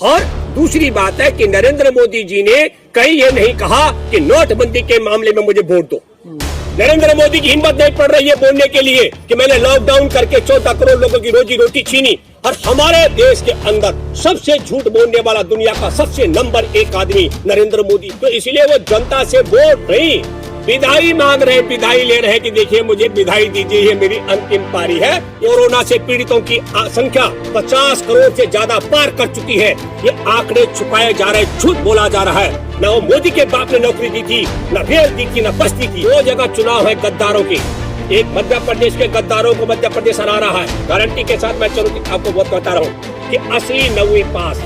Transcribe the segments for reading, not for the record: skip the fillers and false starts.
और दूसरी बात है कि नरेंद्र मोदी जी ने कहीं ये नहीं कहा कि नोटबंदी के मामले में मुझे वोट दो। नरेंद्र मोदी की हिम्मत नहीं पड़ रही है बोलने के लिए कि मैंने लॉकडाउन करके 14 करोड़ लोगों की रोजी रोटी छीनी। और हमारे देश के अंदर सबसे झूठ बोलने वाला दुनिया का सबसे नंबर 1 आदमी नरेंद्र मोदी, तो इसलिए वो जनता से वोट नहीं विदाई मांग रहे, विदाई ले रहे कि देखिए मुझे विदाई दीजिए, ये मेरी अंतिम पारी है। कोरोना से पीड़ितों की संख्या 50 करोड़ से ज्यादा पार कर चुकी है। ये आंकड़े छुपाए जा रहे, झूठ बोला जा रहा है। न वो मोदी के बाप ने नौकरी दी थी, न रेल दी थी, न बस दी थी। 2 जगह चुनाव है गद्दारों की। एक मध्य प्रदेश के गद्दारों को मध्य प्रदेश हरा रहा है। गारंटी के साथ मैं चलो आपको बहुत बता रहा हूँ कि असली 9वीं पास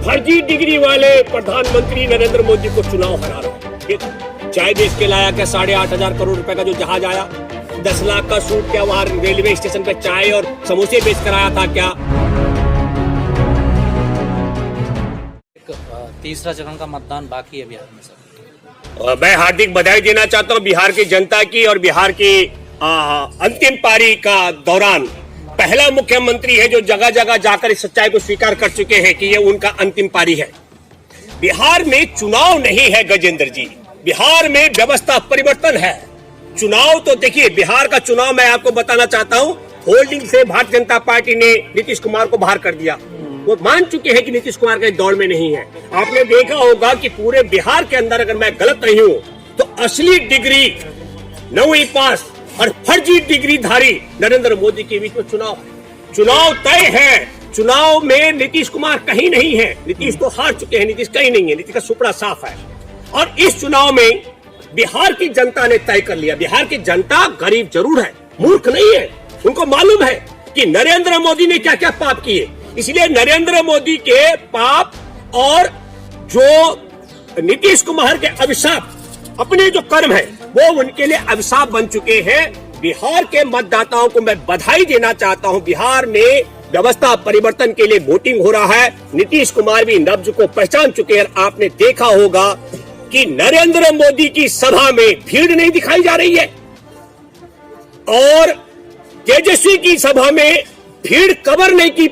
फर्जी डिग्री वाले प्रधानमंत्री नरेंद्र मोदी को चुनाव हरा रहा है। चाय देश के लाया क्या 8,500 करोड़ रुपए का जो जहाज आया, 10 लाख का सूट क्या वहां रेलवे स्टेशन पे चाय और समोसे बेच कर आया था क्या? तीसरा चरण का मतदान बाकी है बिहार में सर। मैं हार्दिक बधाई देना चाहता हूँ बिहार की जनता की। और बिहार की अंतिम पारी का दौरान पहला मुख्यमंत्री है जो जगह जगह जाकर इस सच्चाई को स्वीकार कर चुके हैं कि ये उनका अंतिम पारी है। बिहार में चुनाव नहीं है गजेंद्र जी, बिहार में व्यवस्था परिवर्तन है। चुनाव तो देखिए, बिहार का चुनाव मैं आपको बताना चाहता हूँ, होल्डिंग से भारतीय जनता पार्टी ने नीतीश कुमार को बाहर कर दिया। वो मान चुके हैं कि नीतीश कुमार के दौड़ में नहीं है। आपने देखा होगा कि पूरे बिहार के अंदर, अगर मैं गलत नहीं हूँ तो असली डिग्री 9वीं पास और फर्जी डिग्री धारी नरेंद्र मोदी के बीच में चुनाव तय है। चुनाव में नीतीश कुमार कहीं नहीं है, नीतीश तो हार चुके हैं, नीतीश कहीं नहीं है, नीतीश का सुपड़ा साफ है। और इस चुनाव में बिहार की जनता ने तय कर लिया। बिहार की जनता गरीब जरूर है, मूर्ख नहीं है। उनको मालूम है कि नरेंद्र मोदी ने क्या क्या पाप किए, इसलिए नरेंद्र मोदी के पाप और जो नीतीश कुमार के अभिशाप, अपने जो कर्म है वो उनके लिए अभिशाप बन चुके हैं। बिहार के मतदाताओं को मैं बधाई देना चाहता हूं। बिहार में व्यवस्था परिवर्तन के लिए वोटिंग हो रहा है। नीतीश कुमार भी नब्ज को पहचान चुके हैं। आपने देखा होगा कि नरेंद्र मोदी की सभा में भीड़ नहीं दिखाई जा रही है और तेजस्वी की सभा में भीड़ कवर नहीं की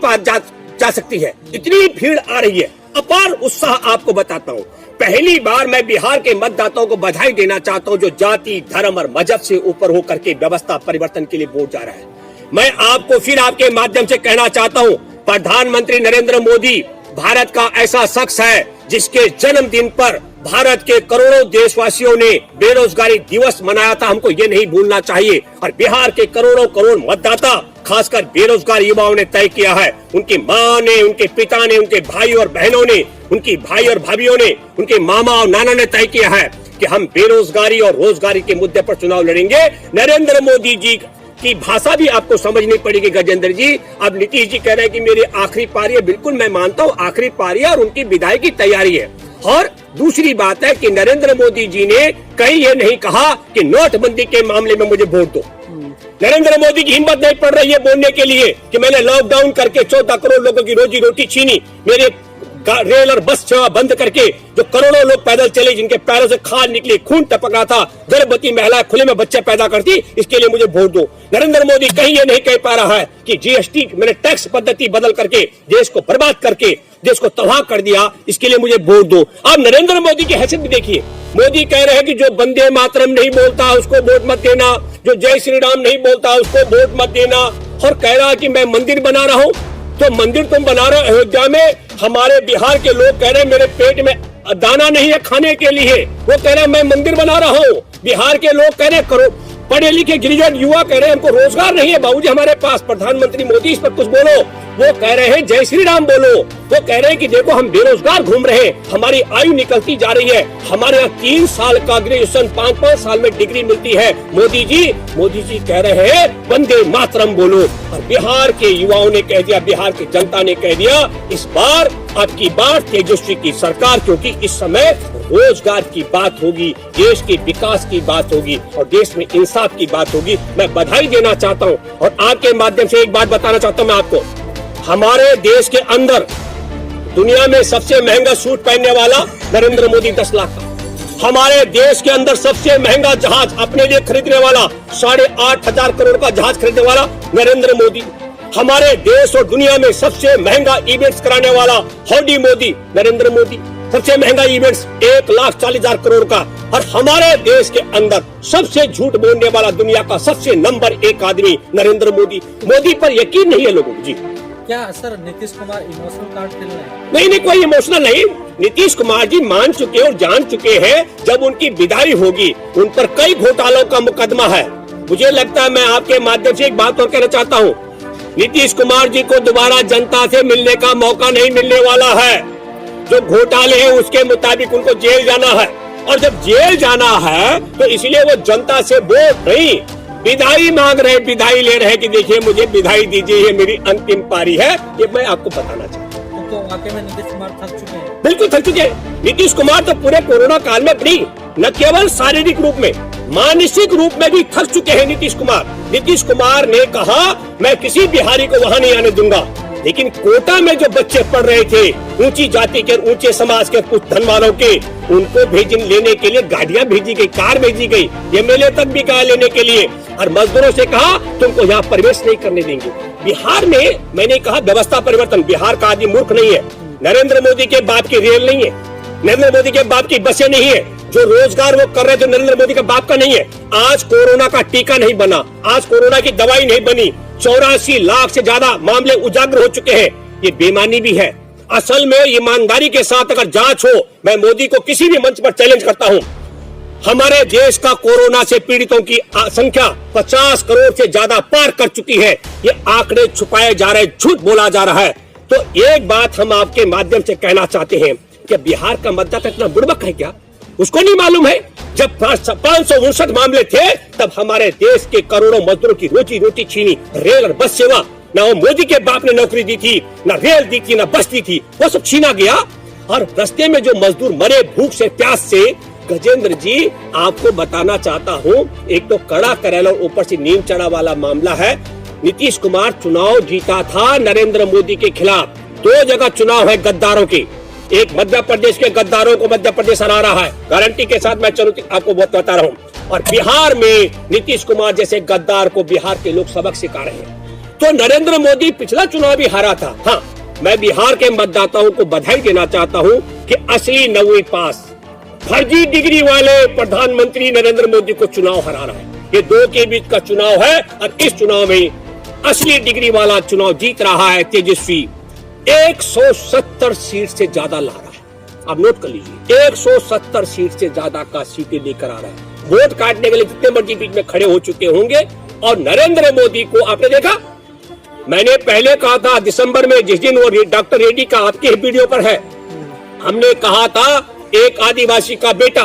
जा सकती है, इतनी भीड़ आ रही है। अपार उत्साह आपको बताता हूं। पहली बार मैं बिहार के मतदाताओं को बधाई देना चाहता हूं जो जाति, धर्म और मजहब से ऊपर होकर के व्यवस्था परिवर्तन के लिए वोट जा रहा है। मैं आपको फिर आपके माध्यम से कहना चाहता हूं, प्रधानमंत्री नरेंद्र मोदी भारत का ऐसा शख्स है जिसके जन्मदिन पर भारत के करोड़ों देशवासियों ने बेरोजगारी दिवस मनाया था। हमको ये नहीं भूलना चाहिए। और बिहार के करोड़ों करोड़ मतदाता, खासकर बेरोजगार युवाओं ने तय किया है, उनकी माँ ने, उनके पिता ने, उनके भाई और बहनों ने, उनकी भाई और भाभियों ने, उनके मामा और नाना ने तय किया है कि हम बेरोजगारी और रोजगारी के मुद्दे पर चुनाव लड़ेंगे। नरेंद्र मोदी जी की भाषा भी आपको समझनी पड़ेगी गजेंद्र जी। अब नीतीश जी कह रहे हैं कि मेरी आखिरी पारी है, बिल्कुल मैं मानता हूँ आखिरी पारी है और उनकी विदाई की तैयारी है। और दूसरी बात है कि नरेंद्र मोदी जी ने कहीं ये नहीं कहा कि नोटबंदी के मामले में मुझे वोट दो। नरेंद्र मोदी की हिम्मत नहीं पड़ रही है बोलने के लिए कि मैंने लॉकडाउन करके 14 करोड़ लोगों की रोजी रोटी छीनी, मेरे रेल और बस सेवा बंद करके जो करोड़ों लोग पैदल चले, जिनके पैरों से खाल निकली, खून टपक रहा था, गर्भवती महिला खुले में बच्चे पैदा करती, इसके लिए मुझे वोट दो। नरेंद्र मोदी कहीं ये नहीं कह पा रहा है कि जीएसटी मैंने टैक्स पद्धति बदल करके देश को बर्बाद करके देश को तबाह कर दिया, इसके लिए मुझे वोट दो। आप नरेंद्र मोदी की हैसियत भी देखिए। मोदी कह रहे हैं कि जो वंदे मातरम नहीं बोलता उसको वोट मत देना, जो जय श्री राम नहीं बोलता उसको वोट मत देना। और कह रहा है कि मैं मंदिर बना रहा हूँ, तो मंदिर तुम बना रहे हो अयोध्या में। हमारे बिहार के लोग कह रहे हैं मेरे पेट में दाना नहीं है खाने के लिए, वो कह रहे हैं मैं मंदिर बना रहा हूँ। बिहार के लोग कह रहे हैं, पढ़े लिखे गिरिजन युवा कह रहे हैं हमको रोजगार नहीं है बाबूजी हमारे पास, प्रधानमंत्री मोदी इस पर कुछ बोलो। वो कह रहे हैं जय श्री राम बोलो। वो कह रहे हैं कि देखो हम बेरोजगार घूम रहे हैं, हमारी आयु निकलती जा रही है, हमारे यहाँ 3 साल का ग्रेजुएशन 5-5 साल में डिग्री मिलती है। मोदी जी कह रहे हैं वंदे मातरम बोलो। और बिहार के युवाओं ने कह दिया, बिहार की जनता ने कह दिया, इस बार आपकी बात तेजस्वी की सरकार, क्योंकि इस समय रोजगार की बात होगी, देश के विकास की बात होगी और देश में इंसाफ की बात होगी। मैं बधाई देना चाहता हूँ और आपके माध्यम से एक बात बताना चाहता हूँ मैं आपको। हमारे देश के अंदर दुनिया में सबसे महंगा सूट पहनने वाला नरेंद्र मोदी 10 लाख का। हमारे देश के अंदर सबसे महंगा जहाज अपने लिए खरीदने वाला 8,500 करोड़ का जहाज खरीदने वाला नरेंद्र मोदी। हमारे देश और दुनिया में सबसे महंगा इवेंट्स कराने वाला हौडी मोदी नरेंद्र मोदी, सबसे महंगा इवेंट्स 1,40,000 करोड़ का। और हमारे देश के अंदर सबसे झूठ बोलने वाला दुनिया का सबसे नंबर 1 आदमी नरेंद्र मोदी। मोदी पर यकीन नहीं है लोगों को जी। क्या sir Nitish Kumar emotional card खेल रहे हैं? नहीं, कोई इमोशनल नहीं। नीतीश कुमार जी मान चुके और जान चुके हैं जब उनकी विदाई होगी उन पर कई घोटालों का मुकदमा है। मुझे लगता है, मैं आपके माध्यम से एक बात और कहना चाहता हूँ, नीतीश कुमार जी को दोबारा जनता से मिलने का मौका नहीं मिलने वाला है। जो घोटाले हैं उसके मुताबिक उनको जेल जाना है, और जब जेल जाना है तो इसलिए वो जनता से वोट नहीं, विदाई मांग रहे, विदाई ले रहे कि देखिए मुझे विदाई दीजिए, ये मेरी अंतिम पारी है। ये मैं आपको बताना चाहता हूँ। तो वाकई में नीतीश कुमार थक चुके हैं? बिल्कुल थक चुके हैं। नीतीश कुमार तो पूरे कोरोना काल में नहीं, न केवल शारीरिक रूप में, मानसिक रूप में भी थक चुके हैं नीतीश कुमार। नीतीश कुमार ने कहा मैं किसी बिहारी को वहां नहीं आने दूंगा, लेकिन कोटा में जो बच्चे पढ़ रहे थे, ऊंची जाति के, ऊंचे समाज के, कुछ धन वालों के, उनको लेने के लिए गाड़ियां भेजी गई, कार भेजी गई, एमएलए तक भी गया लेने के लिए, और मजदूरों से कहा तुमको यहाँ प्रवेश नहीं करने देंगे। बिहार में मैंने कहा व्यवस्था परिवर्तन। बिहार का आदमी मूर्ख नहीं है। नरेंद्र मोदी के बाप की रेल नहीं है, नरेंद्र मोदी के बाप की बसें नहीं है, जो रोजगार वो कर रहे थे नरेंद्र मोदी के बाप का नहीं है। आज कोरोना का टीका नहीं बना, आज कोरोना की दवाई नहीं बनी, 84 लाख से ज्यादा मामले उजागर हो चुके हैं। ये बेईमानी भी है। असल में ईमानदारी के साथ अगर जांच हो, मैं मोदी को किसी भी मंच पर चैलेंज करता हूं, हमारे देश का कोरोना से पीड़ितों की संख्या 50 करोड़ से ज्यादा पार कर चुकी है। ये आंकड़े छुपाए जा रहे, झूठ बोला जा रहा है। तो एक बात हम आपके माध्यम से कहना चाहते हैं कि बिहार का मतदाता इतना बुड़बक है क्या? उसको नहीं मालूम है जब 559 मामले थे तब हमारे देश के करोड़ों मजदूरों की रोजी रोटी छीनी। रेल और बस सेवा, ना वो मोदी के बाप ने नौकरी दी थी, ना रेल दी थी, ना बस दी थी, वो सब छीना गया। और रास्ते में जो मजदूर मरे भूख से, प्यास से, गजेंद्र जी आपको बताना चाहता हूँ, एक तो कड़ा करेला और ऊपर से नीम चढ़ा वाला मामला है। नीतीश कुमार चुनाव जीता था नरेंद्र मोदी के खिलाफ। 2 जगह चुनाव है गद्दारों के, एक मध्य प्रदेश के गद्दारों को मध्य प्रदेश हरा रहा है, गारंटी के साथ मैं चुनौती आपको बहुत बता रहा हूँ। और बिहार में नीतीश कुमार जैसे गद्दार को बिहार के लोग सबक सिखा रहे हैं। तो नरेंद्र मोदी पिछला चुनाव भी हारा था। हाँ, मैं बिहार के मतदाताओं को बधाई देना चाहता हूँ कि असली 9वीं पास फर्जी डिग्री वाले प्रधानमंत्री नरेंद्र मोदी को चुनाव हरा रहा है। ये 2 के बीच का चुनाव है, और इस चुनाव में असली डिग्री वाला चुनाव जीत रहा है तेजस्वी। 170 सीट से ज्यादा ला रहा है। आप नोट कर लीजिए, 170 सीट से ज्यादा का सीटें लेकर आ रहा है। वोट काटने के लिए जितने मर्जी बीच में खड़े हो चुके होंगे। और नरेंद्र मोदी को आपने देखा, मैंने पहले कहा था दिसंबर में, जिस दिन वो डॉक्टर रेड्डी का आपके वीडियो पर है, हमने कहा था एक आदिवासी का बेटा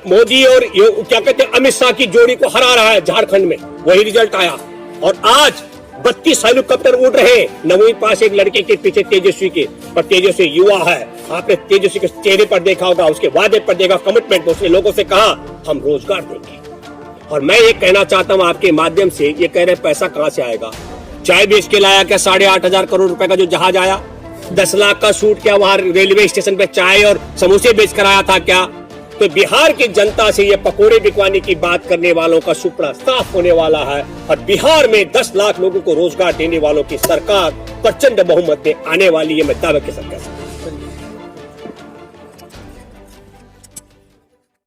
मोदी और क्या कहते हैं अमित शाह की जोड़ी को हरा रहा है झारखंड में। वही रिजल्ट आया। और आज 32 हेलीकॉप्टर उड़ रहे हैं 9वीं पास एक लड़के के पीछे तेजस्वी के। पर तेजस्वी युवा है, आपने तेजस्वी के चेहरे पर देखा होगा, उसके वादे पर देखा, कमिटमेंट। उसने लोगों से कहा हम रोजगार देंगे। और मैं ये कहना चाहता हूँ आपके माध्यम से, ये कह रहे पैसा कहाँ से आएगा? चाय बेच के लाया क्या 8,500 करोड़ रुपए का जो जहाज आया? 10 लाख का सूट क्या वहां रेलवे स्टेशन पे चाय और समोसे बेच कर आया था क्या? तो बिहार की जनता से ये पकोड़े बिकवाने की बात करने वालों का सुपड़ा साफ होने वाला है। और बिहार में 10 लाख लोगों को रोजगार देने वालों की सरकार प्रचंड बहुमत में आने वाली है। मैं दावे के साथ कह सकता हूं।